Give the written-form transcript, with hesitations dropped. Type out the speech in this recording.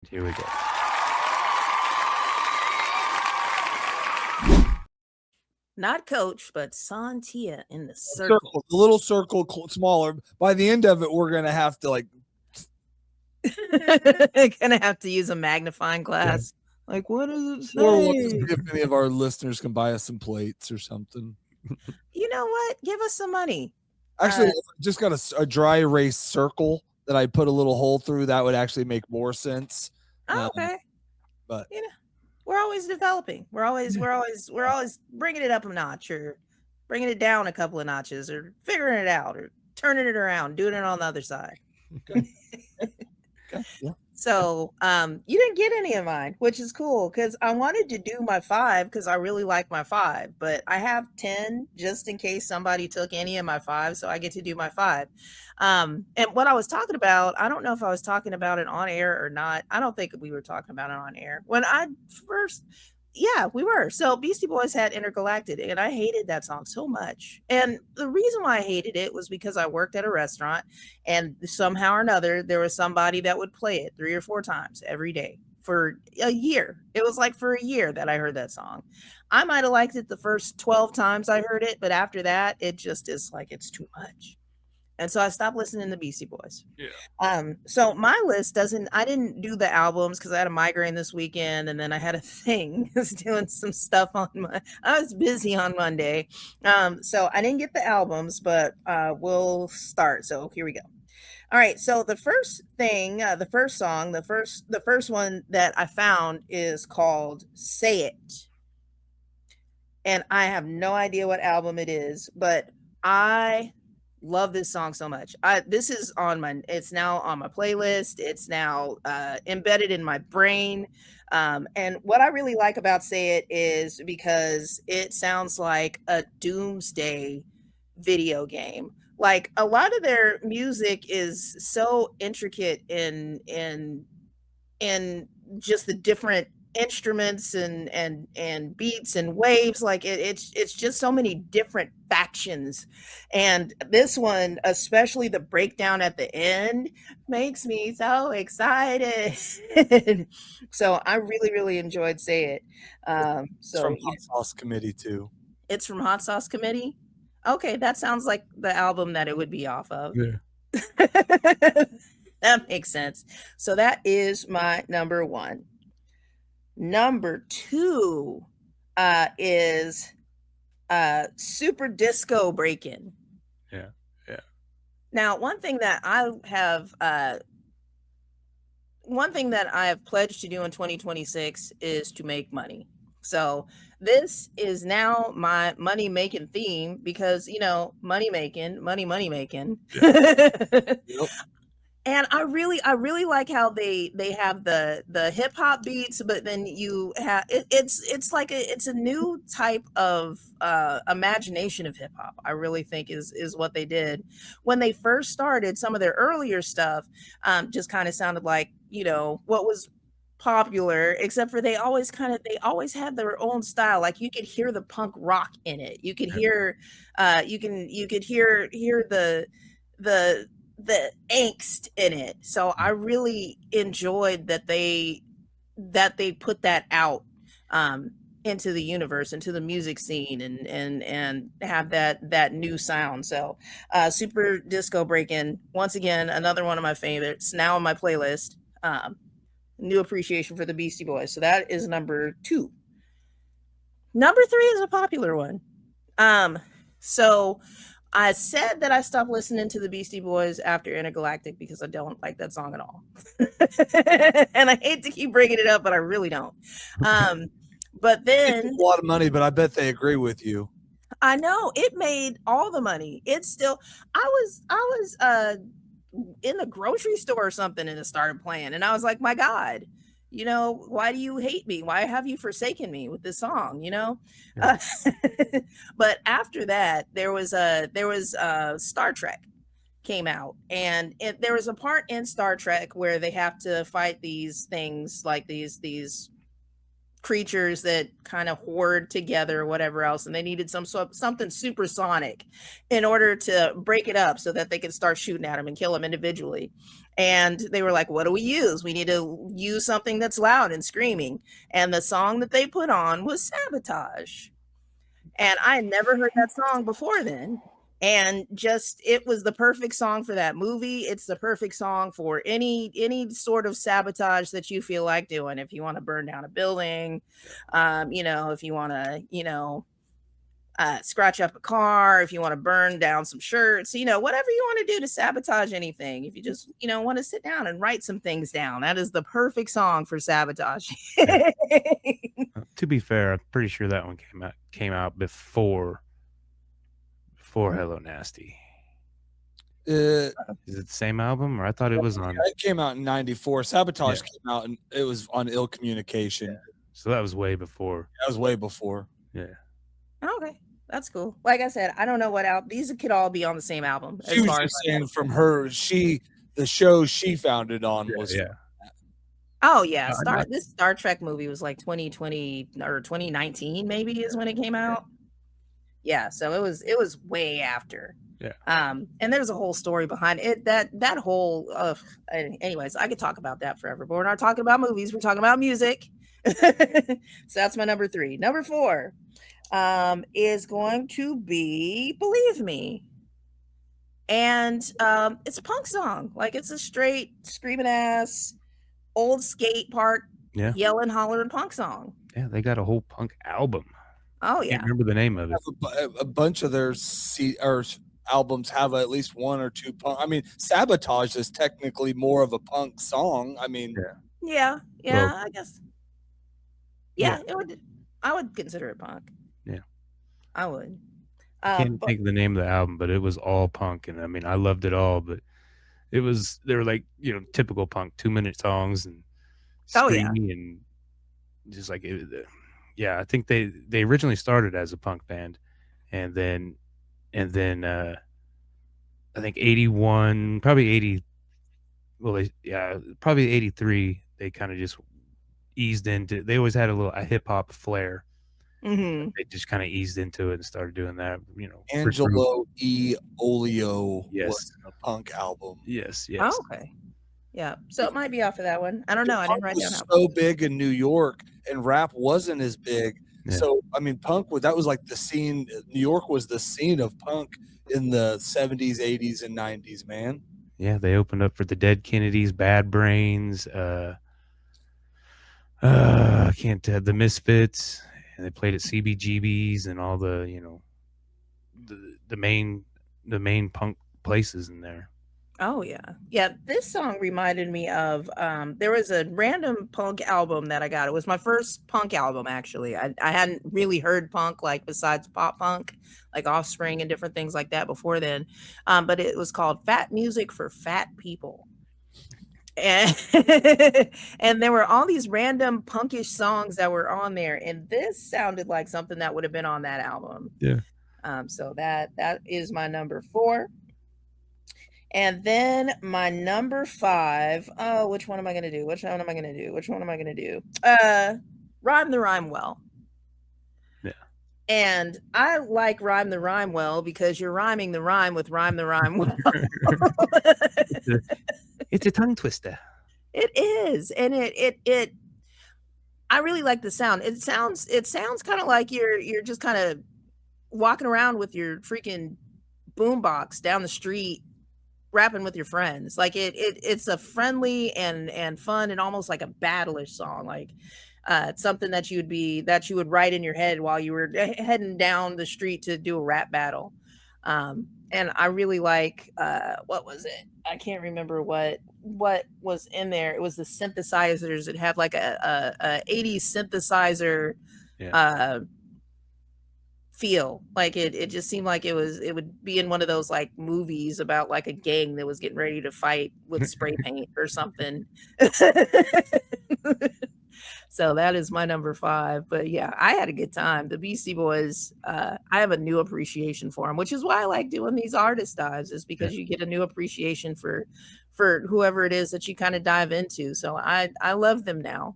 Here we go. Not Coach, but Sontia in the circle. The little circle, smaller. By the end of it, we're gonna have to Gonna have to use a magnifying glass. Yeah. Like, what does it say? Or if any of our listeners can buy us some plates or something. You know what? Give us some money. Actually, just got a dry erase circle that I put a little hole through. That would actually make more sense. Okay. But you know, we're always developing. We're always bringing it up a notch, or bringing it down a couple of notches, or figuring it out, or turning it around, doing it on the other side. Okay. Yeah. So you didn't get any of mine, which is cool, because I wanted to do my 5 because I really like my 5, but I have 10 just in case somebody took any of my 5, so I get to do my 5. And what I was talking about, I don't know if I was talking about it on air or not. I don't think we were talking about it on air. When I first, yeah, we were. So Beastie Boys had Intergalactic, and I hated that song so much. And the reason why I hated it was because I worked at a restaurant, and somehow or another, there was somebody that would play it 3 or 4 times every day for a year. It was like for a year that I heard that song. I might have liked it the first 12 times I heard it, but after that, it just is like, it's too much. And so I stopped listening to Beastie Boys. Yeah. So my list I didn't do the albums because I had a migraine this weekend, and then I had a thing. I was doing some stuff I was busy on Monday. So I didn't get the albums, but we'll start. So here we go. All right. So the first thing, the first song, the first one that I found is called Say It. And I have no idea what album it is, but I love this song so much. It's now on my playlist. It's now embedded in my brain. And what I really like about Say It is because it sounds like a doomsday video game. Like, a lot of their music is so intricate in just the different instruments and beats and waves. Like, it's just so many different factions, and this one, especially the breakdown at the end, makes me so excited. So I really enjoyed Say It. So from Hot Sauce Committee too. It's from Hot Sauce Committee. Okay, that sounds like the album that it would be off of. Yeah. That makes sense. So that is my number 1. Number 2 is Super Disco Breakin. Yeah. Now, one thing that I have pledged to do in 2026 is to make money. So this is now my money making theme, because money making. Yep. And I really like how they have the hip hop beats, but then you have it's like it's a new type of imagination of hip hop. I really think is what they did when they first started. Some of their earlier stuff just kind of sounded like what was popular, except for they always had their own style. Like, you could hear the punk rock in it. You could hear you could hear the angst in it. So I really enjoyed that they put that out into the universe, into the music scene, and have that new sound. So Super Disco Breakin', once again, another one of my favorites, now on my playlist. New appreciation for the Beastie Boys. So that is number 2. Number 3 is a popular one. So I said that I stopped listening to the Beastie Boys after Intergalactic because I don't like that song at all. And I hate to keep bringing it up, but I really don't. But then a lot of money, but I bet they agree with you. I know it made all the money. It's still, I was in the grocery store or something, and it started playing, and I was like, my God, why do you hate me? Why have you forsaken me with this song? Yeah. But after that, there was Star Trek came out, and there was a part in Star Trek where they have to fight these things, like these creatures that kind of hoard together or whatever else, and they needed something supersonic in order to break it up so that they could start shooting at them and kill them individually. And they were like, what do we use? We need to use something that's loud and screaming. And the song that they put on was Sabotage. And I had never heard that song before then. And just it was the perfect song for that movie. It's the perfect song for any sort of sabotage that you feel like doing. If you want to burn down a building, if you want to, scratch up a car, if you want to burn down some shirts, whatever you want to do to sabotage anything. If you just, want to sit down and write some things down, that is the perfect song for sabotage. Yeah. To be fair, I'm pretty sure that one came out before Hello Nasty. Is it the same album, or I thought it was on? It came out in '94. Sabotage came out, and it was on Ill Communication. Yeah. So that was way before. That was way before. Yeah. Okay, that's cool. Like I said, I don't know what album these could all be on the same album. She was just saying from her, the show she found it on was. Yeah. Oh yeah, this Star Trek movie was like 2020 or 2019 maybe is when it came out. Yeah, so it was way after. Yeah. And there's a whole story behind it. That whole anyways, I could talk about that forever, but we're not talking about movies, we're talking about music. So that's my number 3. Number 4 is going to be Believe Me. And it's a punk song. Like it's a straight screaming ass old skate park yelling hollering punk song. Yeah, they got a whole punk album. Oh I can't remember the name of it. A bunch of their albums have at least one or two punk. I mean, Sabotage is technically more of a punk song. I mean, yeah, well, I guess. Yeah, it would. I would consider it punk. Yeah, I would. I can't think of the name of the album, but it was all punk, and I mean, I loved it all. But they were like typical punk 2-minute songs and screaming and just like it. Yeah, I think they originally started as a punk band, and then I think 81, probably 80. Well, probably 83. They kind of just eased into. They always had a hip hop flair. Mm-hmm. They just kind of eased into it and started doing that. Angelo E. Olio was a punk album. Yes. Oh, okay. Yeah, so it might be off of that one. I don't know. I didn't write down. So big in New York, and rap wasn't as big. Yeah. So I mean, punk that was like the scene. New York was the scene of punk in the 70s, 80s, and 90s. Man. Yeah, they opened up for the Dead Kennedys, Bad Brains. I can't tell the Misfits, and they played at CBGB's and all the the main punk places in there. Oh yeah. This song reminded me of there was a random punk album that I got. It was my first punk album actually. I hadn't really heard punk like besides pop punk, like Offspring and different things like that before then. But it was called Fat Music for Fat People. And and there were all these random punkish songs that were on there, and this sounded like something that would have been on that album. Yeah. So that is my number 4. And then my number 5, which one am I going to do? Rhyme the Rhyme Well. Yeah. And I like Rhyme the Rhyme Well because you're rhyming the rhyme with Rhyme the Rhyme Well. It's a tongue twister. It is. And it I really like the sound. It sounds kind of like you're just kind of walking around with your freaking boombox down the street rapping with your friends. Like it's a friendly and fun and almost like a battle-ish song. Like it's something that you would write in your head while you were heading down the street to do a rap battle. And I really like what was it? I can't remember what was in there. It was the synthesizers. It had like a 80s synthesizer feel. Like it just seemed like it would be in one of those like movies about like a gang that was getting ready to fight with spray paint or something. So that is my number 5. But yeah, I had a good time. The Beastie Boys, I have a new appreciation for them, which is why I like doing these artist dives, is because you get a new appreciation for whoever it is that you kind of dive into. So I love them now.